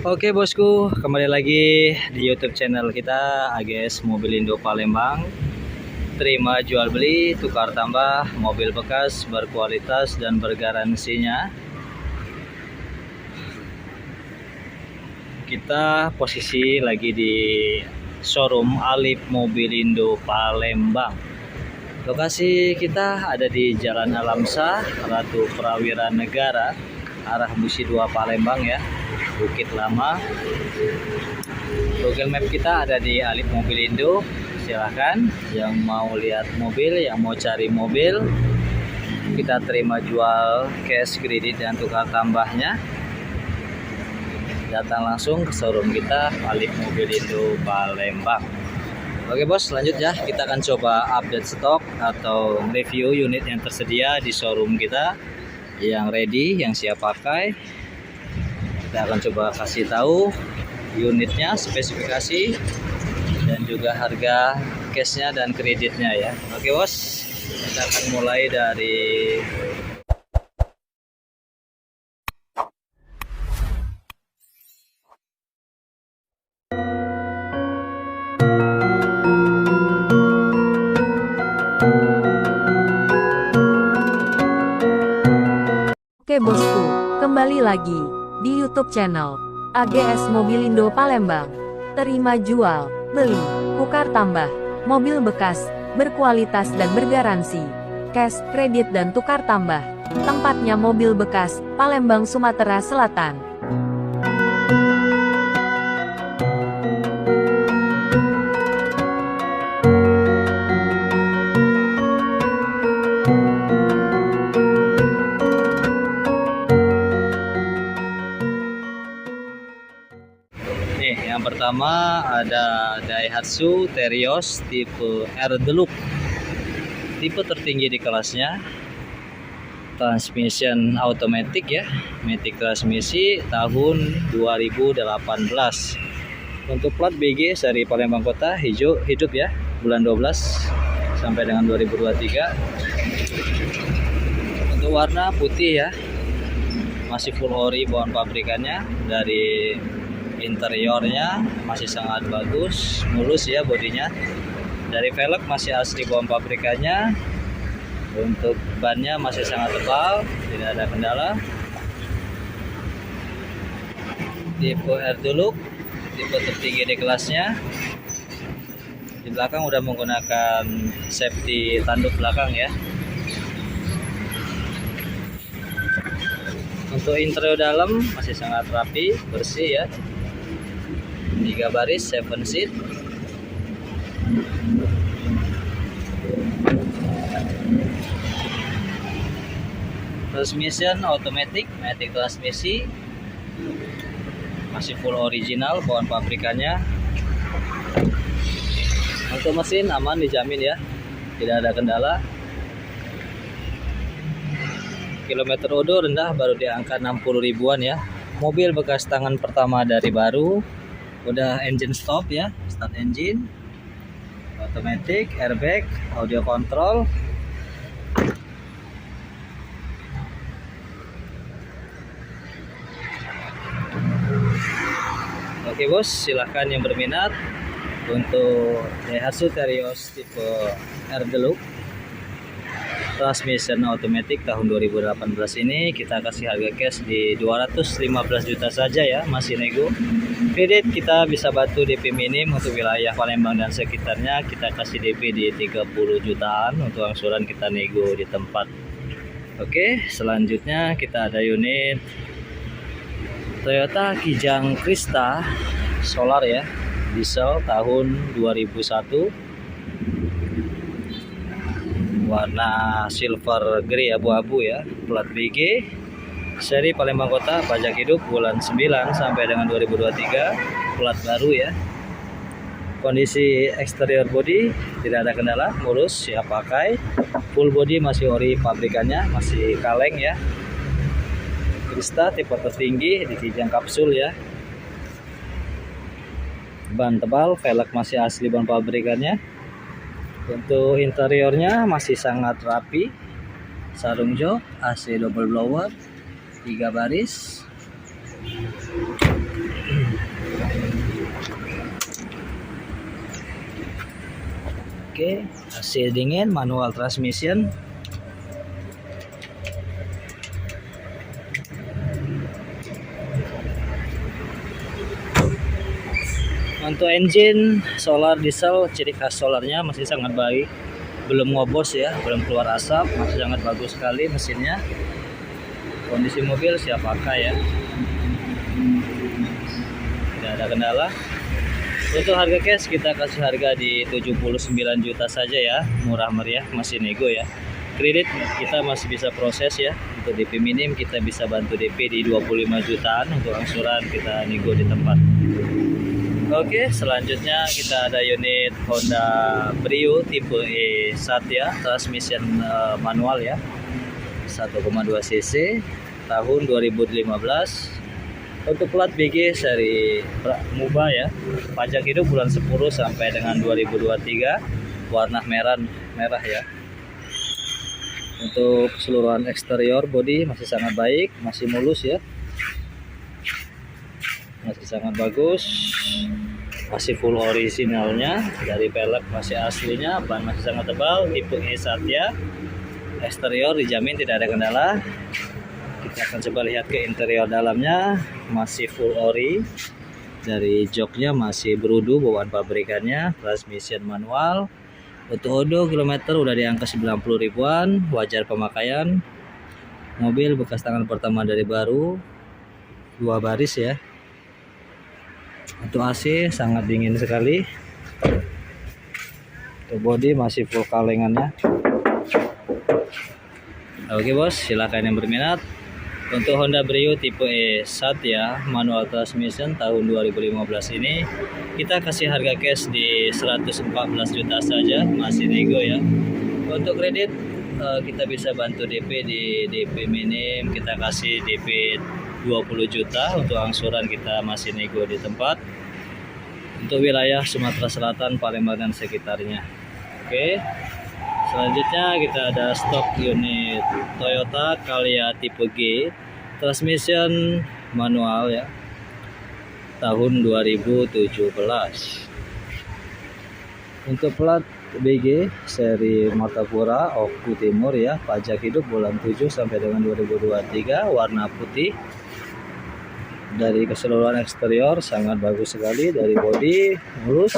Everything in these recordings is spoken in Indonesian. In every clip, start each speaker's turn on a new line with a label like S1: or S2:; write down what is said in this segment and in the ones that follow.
S1: Oke bosku, kembali lagi di YouTube channel kita AGS Mobilindo Palembang. Terima jual beli, tukar tambah mobil bekas berkualitas dan bergaransinya. Kita posisi lagi di showroom Alip Mobilindo Palembang. Lokasi kita ada di Jalan Alamsah, Ratu Prawira Negara, arah Busi 2 Palembang ya, Bukit Lama. Google Map kita ada di Alip Mobilindo. Silahkan yang mau lihat mobil, yang mau cari mobil, kita terima jual cash, kredit, dan tukar tambahnya. Datang langsung ke showroom kita Alip Mobilindo Palembang. Oke bos, lanjut ya, kita akan coba update stok atau review unit yang tersedia di showroom kita, yang ready, yang siap pakai. Kita akan coba kasih tahu unitnya, spesifikasi, dan juga harga cashnya dan kreditnya ya. Oke bos, kita akan mulai dari
S2: Oke bosku, kembali lagi di YouTube channel AGS Mobilindo Palembang. Terima jual, beli, tukar tambah, mobil bekas, berkualitas dan bergaransi, cash, kredit dan tukar tambah. Tempatnya mobil bekas, Palembang, Sumatera Selatan.
S1: Yang pertama ada Daihatsu Terios tipe R Deluxe, tipe tertinggi di kelasnya, transmission automatic ya, matic transmisi tahun 2018. Untuk plat BG seri Palembang Kota, hijau hidup ya, bulan 12 sampai dengan 2023. Untuk warna putih ya, masih full ori bawaan pabrikannya. Dari interiornya masih sangat bagus, mulus ya bodinya. Dari velg masih asli bawaan pabrikannya. Untuk bannya masih sangat tebal, tidak ada kendala. Tipe R Deluxe, tipe tertinggi di kelasnya. Di belakang udah menggunakan safety tanduk belakang ya. Untuk interior dalam masih sangat rapi, bersih ya. 3 baris 7 seat. Transmission automatic, matic transmisi, masih full original bawaan pabrikannya. Untuk mesin aman, dijamin ya, tidak ada kendala. Kilometer odo rendah, baru di angka 60 ribuan ya. Mobil bekas tangan pertama dari baru. Udah engine stop ya, start engine, automatic, airbag, audio control. Oke bos, silahkan yang berminat untuk Daihatsu Terios tipe R Deluxe transmission automatic tahun 2018 ini, kita kasih harga cash di 215 juta saja ya, masih nego. Kredit kita bisa bantu DP minim untuk wilayah Palembang dan sekitarnya, kita kasih DP di 30 jutaan. Untuk angsuran kita nego di tempat. Oke, selanjutnya kita ada unit Toyota Kijang Krista Solar ya, diesel tahun 2001, warna silver grey abu-abu ya, plat BG seri Palembang Kota, pajak hidup bulan 9 sampai dengan 2023, plat baru ya. Kondisi eksterior body tidak ada kendala, mulus, siap pakai. Full body masih ori pabrikannya, masih kaleng ya. Krista tipe tertinggi di Kijang kapsul ya. Ban tebal, velg masih asli ban pabrikannya. Untuk interiornya masih sangat rapi, sarung jok, AC double blower, 3 baris. Oke, AC dingin, manual transmission. Untuk engine solar diesel, ciri khas solarnya masih sangat baik, belum ngobos ya, belum keluar asap, masih sangat bagus sekali mesinnya. Kondisi mobil siap pakai ya, tidak ada kendala. Untuk harga cash kita kasih harga di 79 juta saja ya, murah meriah, masih nego ya. Kredit kita masih bisa proses ya. Untuk DP minim kita bisa bantu DP di 25 jutaan, untuk angsuran kita nego di tempat. Oke, selanjutnya kita ada unit Honda Brio tipe E Satya, transmission manual ya, 1,2 cc, tahun 2015. Untuk plat BG seri Muba ya, pajak hidup bulan 10 sampai dengan 2023, warna merah ya. Untuk keseluruhan eksterior body masih sangat baik, masih mulus ya, masih sangat bagus, masih full originalnya. Dari pelek masih aslinya, ban masih sangat tebal, tipe E Satya. Eksterior dijamin tidak ada kendala. Kita akan coba lihat ke interior dalamnya, masih full ori. Dari joknya masih berudu bawaan pabrikannya, transmission manual. Untuk odo kilometer udah di angka 90 ribuan, wajar pemakaian. Mobil bekas tangan pertama dari baru, 2 baris ya. Untuk AC sangat dingin sekali. Untuk body masih full kalengannya. Oke bos, silakan yang berminat. Untuk Honda Brio tipe E Satya manual transmission tahun 2015 ini kita kasih harga cash di 114 juta saja, masih nego ya. Untuk kredit kita bisa bantu DP di DP minim, kita kasih DP 20 juta, untuk angsuran kita masih nego di tempat. Untuk wilayah Sumatera Selatan, Palembang dan sekitarnya. Oke, selanjutnya kita ada stok unit Toyota Calya tipe G, transmission manual ya, tahun 2017. Untuk plat BG seri Martapura Oku Timur ya, pajak hidup bulan 7 sampai dengan 2023, warna putih. Dari keseluruhan eksterior sangat bagus sekali, dari bodi mulus,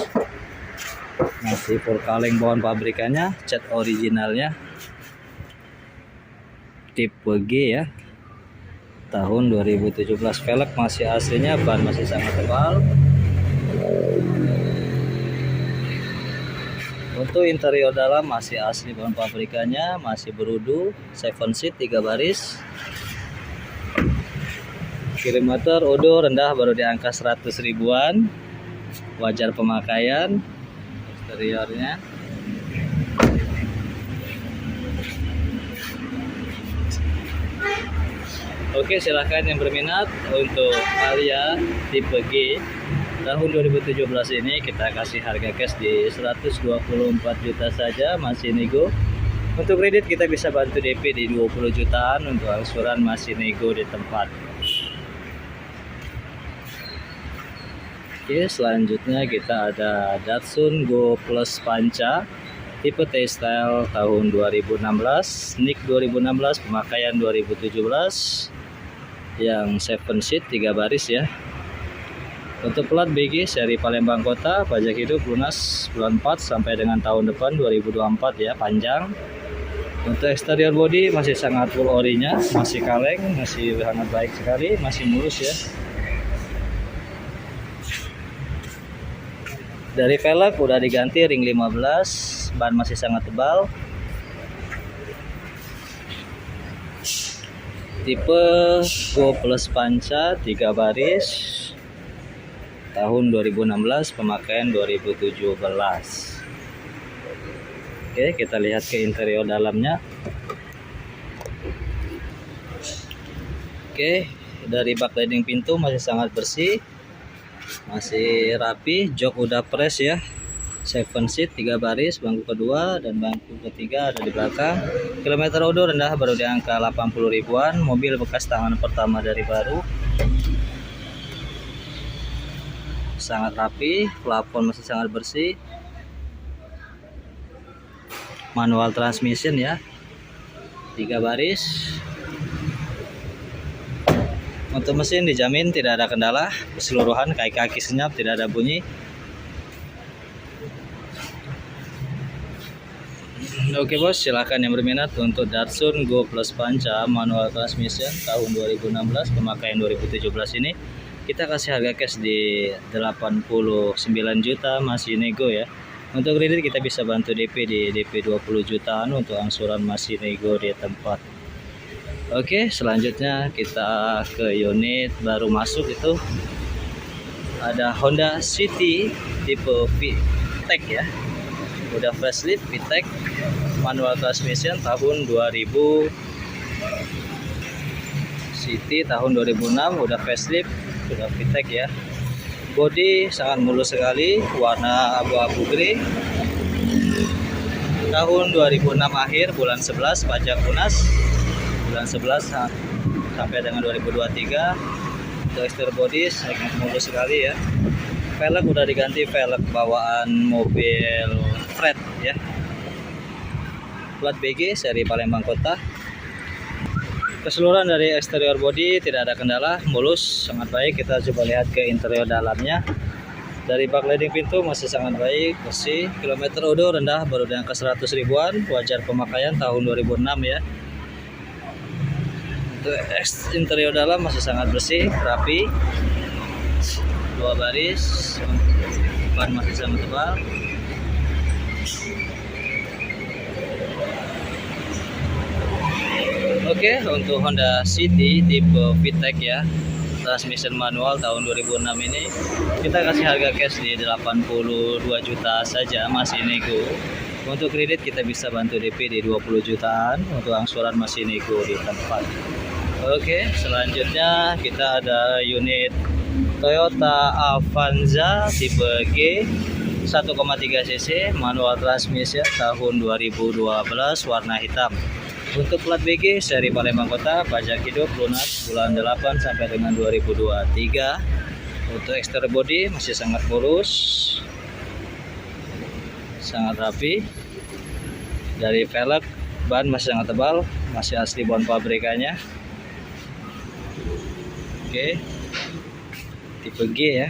S1: masih full kaleng bawaan pabrikannya, cat originalnya, tipe G ya, tahun 2017. Velg masih aslinya, ban masih sangat tebal. Untuk interior dalam masih asli bawaan pabrikannya, masih berudu, 7 seat 3 baris. Kilometer odo rendah baru di angka 100 ribuan, wajar pemakaian. Eksteriornya oke, silahkan yang berminat. Untuk Calya tipe G tahun 2017 ini kita kasih harga cash di 124 juta saja, masih nego. Untuk kredit kita bisa bantu DP di 20 jutaan, untuk angsuran masih nego di tempat. Oke, selanjutnya kita ada Datsun Go Plus Panca tipe T-Style tahun 2016, NIK 2016, pemakaian 2017, yang 7 seat 3 baris ya. Untuk plat BG seri Palembang Kota, pajak hidup lunas bulan 4 sampai dengan tahun depan 2024 ya, panjang. Untuk eksterior body masih sangat full orinya, masih kaleng, masih sangat baik sekali, masih mulus ya. Dari velg udah diganti ring 15, ban masih sangat tebal. Tipe Go Plus Panca 3 baris, tahun 2016, pemakaian 2017. Oke, kita lihat ke interior dalamnya. Oke, dari bak sliding pintu masih sangat bersih, masih rapi. Jok udah press ya, 7 seat 3 baris, bangku kedua dan bangku ketiga ada di belakang. Kilometer odo rendah baru di angka 80 ribuan, mobil bekas tangan pertama dari baru. Sangat rapi, plafon masih sangat bersih. manual transmission ya, 3 baris. Untuk mesin dijamin tidak ada kendala keseluruhan, kaki senyap, tidak ada bunyi. Oke bos, silahkan yang berminat untuk Datsun Go Plus Panca manual transmission tahun 2016 pemakaian 2017 ini, kita kasih harga cash di 89 juta, masih nego ya. Untuk kredit kita bisa bantu DP di DP 20 jutaan, untuk angsuran masih nego di tempat. Oke, selanjutnya kita ke unit baru masuk, itu ada Honda City tipe VTEC ya. Udah facelift VTEC manual transmission tahun 2000. City tahun 2006 udah facelift, udah VTEC ya. Bodi sangat mulus sekali, warna abu-abu grey. Tahun 2006 akhir, bulan 11 pajak lunas. Bulan 11 sampai dengan 2023. Untuk exterior body sangat mulus sekali ya. Velg udah diganti velg bawaan mobil freight ya. Plat BG seri Palembang Kota. Keseluruhan dari eksterior body tidak ada kendala, mulus, sangat baik. Kita coba lihat ke interior dalamnya. Dari backlighting pintu masih sangat baik, bersih. Kilometer udah rendah, baru di angka 100 ribuan. Wajar pemakaian tahun 2006 ya. Untuk interior dalam masih sangat bersih, rapi. 2 baris, ban masih sangat tebal. Oke, untuk Honda City tipe VTEC ya, transmission manual tahun 2006 ini, kita kasih harga cash di 82 juta saja, masih nego. Untuk kredit kita bisa bantu DP di 20 jutaan, untuk angsuran masih nego di tempat. Oke, selanjutnya kita ada unit Toyota Avanza tipe G 1,3 cc manual transmission tahun 2012, warna hitam. Untuk plat BG seri Palembang Kota, pajak hidup lunas bulan 8 sampai dengan 2023. Untuk exterior body masih sangat mulus, sangat rapi. Dari velg, ban masih sangat tebal, masih asli bond pabrikannya. Oke, tipe G ya.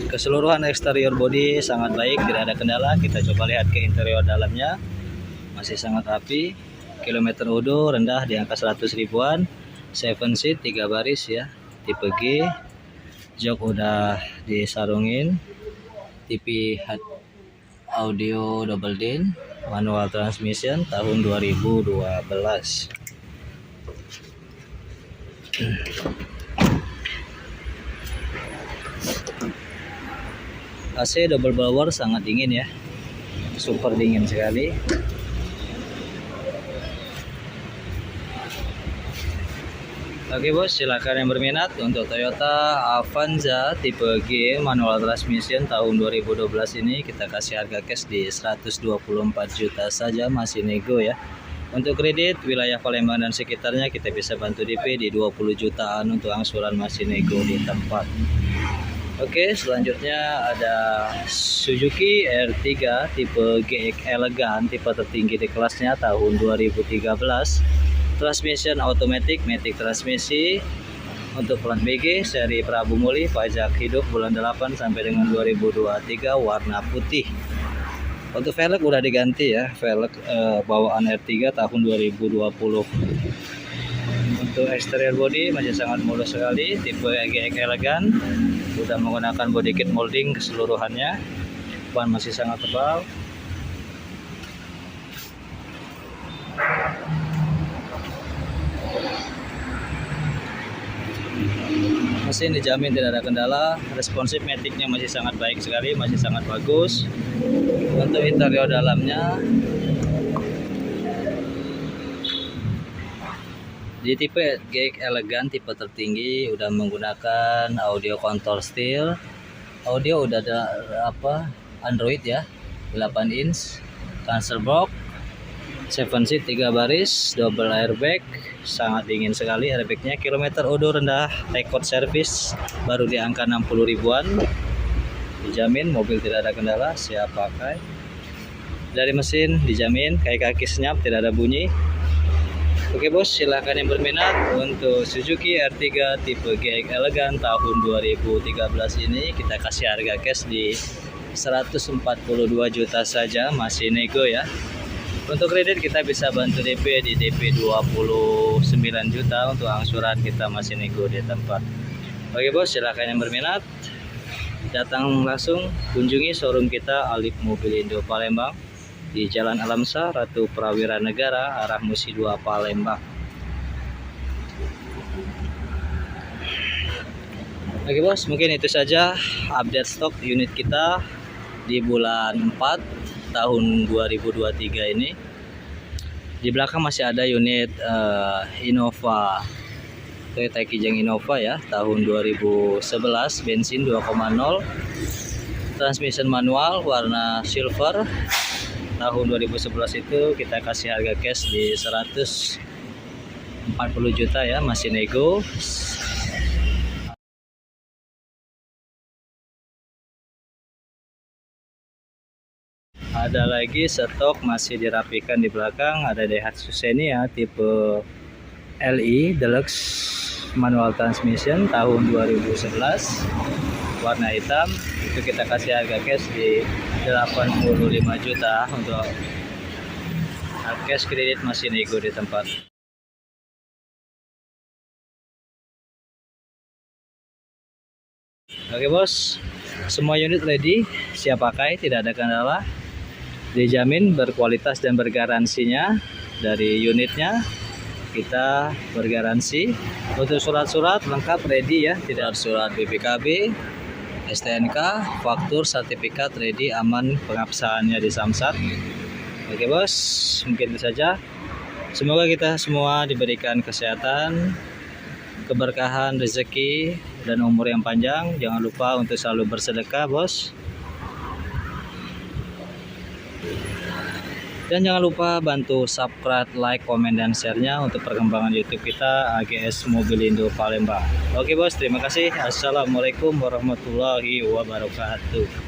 S1: Keseluruhan eksterior body sangat baik, tidak ada kendala. Kita coba lihat ke interior dalamnya, masih sangat rapi. Kilometer udah rendah di angka 100 ribuan. 7 seat 3 baris ya, tipe G. Jok udah disarungin. TV audio double din, manual transmission tahun 2012. AC double blower sangat dingin ya, super dingin sekali. Oke bos, silakan yang berminat untuk Toyota Avanza tipe G manual transmission tahun 2012 ini, kita kasih harga cash di 124 juta saja, masih nego ya. Untuk kredit wilayah Palembang dan sekitarnya kita bisa bantu DP di 20 jutaan, untuk angsuran masih nego di tempat. Oke, selanjutnya ada Suzuki R3 tipe GX Elegan, tipe tertinggi di kelasnya tahun 2013. Transmission automatic, matic transmisi. Untuk plat BG seri Prabu Muli, pajak hidup bulan 8 sampai dengan 2023, warna putih. Untuk velg udah diganti ya, velg bawaan R3 tahun 2020. Untuk exterior body masih sangat mulus sekali, tipe GX Elegan. Sudah menggunakan body kit molding keseluruhannya. Ban masih sangat tebal. Mesin dijamin tidak ada kendala, responsif maticnya masih sangat baik sekali, masih sangat bagus. Untuk interior dalamnya di tipe GX Elegan tipe tertinggi, udah menggunakan audio control steel, audio udah ada Android ya, 8 inch, cancel box, 7 seat 3 baris, double airbag, sangat dingin sekali airbagnya. Kilometer udah rendah, record service baru di angka 60 ribuan, dijamin mobil tidak ada kendala, siap pakai. Dari mesin dijamin, kaki senyap, tidak ada bunyi. Oke bos, silahkan yang berminat untuk Suzuki R3 tipe GX Elegan tahun 2013 ini kita kasih harga cash di 142 juta saja, masih nego ya. Untuk kredit kita bisa bantu DP di DP 29 juta, untuk angsuran kita masih nego di tempat. Oke bos, silahkan yang berminat datang langsung kunjungi showroom kita Alif Mobilindo Palembang di Jalan Alamsa, Ratu Prawira Negara, arah Musi 2 Palembang. Oke bos, mungkin itu saja update stok unit kita di bulan 4 tahun 2023 ini. Di belakang masih ada unit Innova, Toyota Kijang Innova ya, tahun 2011, bensin 2,0, transmission manual warna silver. Tahun 2011 itu kita kasih harga cash di 140 juta ya, masih nego. Ada lagi stok masih dirapikan di belakang, ada Daihatsu Xenia tipe LI Deluxe manual transmission tahun 2011 warna hitam, itu kita kasih harga cash di 85 juta, untuk cash kredit masih nego di tempat. Oke bos, semua unit ready, siap pakai, tidak ada kendala, dijamin berkualitas dan bergaransinya. Dari unitnya kita bergaransi. Untuk surat-surat lengkap ready ya, tidak harus surat BPKB, STNK, faktur, sertifikat ready, aman pengabsahannya di Samsat. Oke bos, mungkin itu saja. Semoga kita semua diberikan kesehatan, keberkahan, rezeki, dan umur yang panjang. Jangan lupa untuk selalu bersedekah bos. Dan jangan lupa bantu subscribe, like, komen, dan share-nya untuk perkembangan YouTube kita AGS Mobilindo Palembang. Oke bos, terima kasih. Assalamualaikum warahmatullahi wabarakatuh.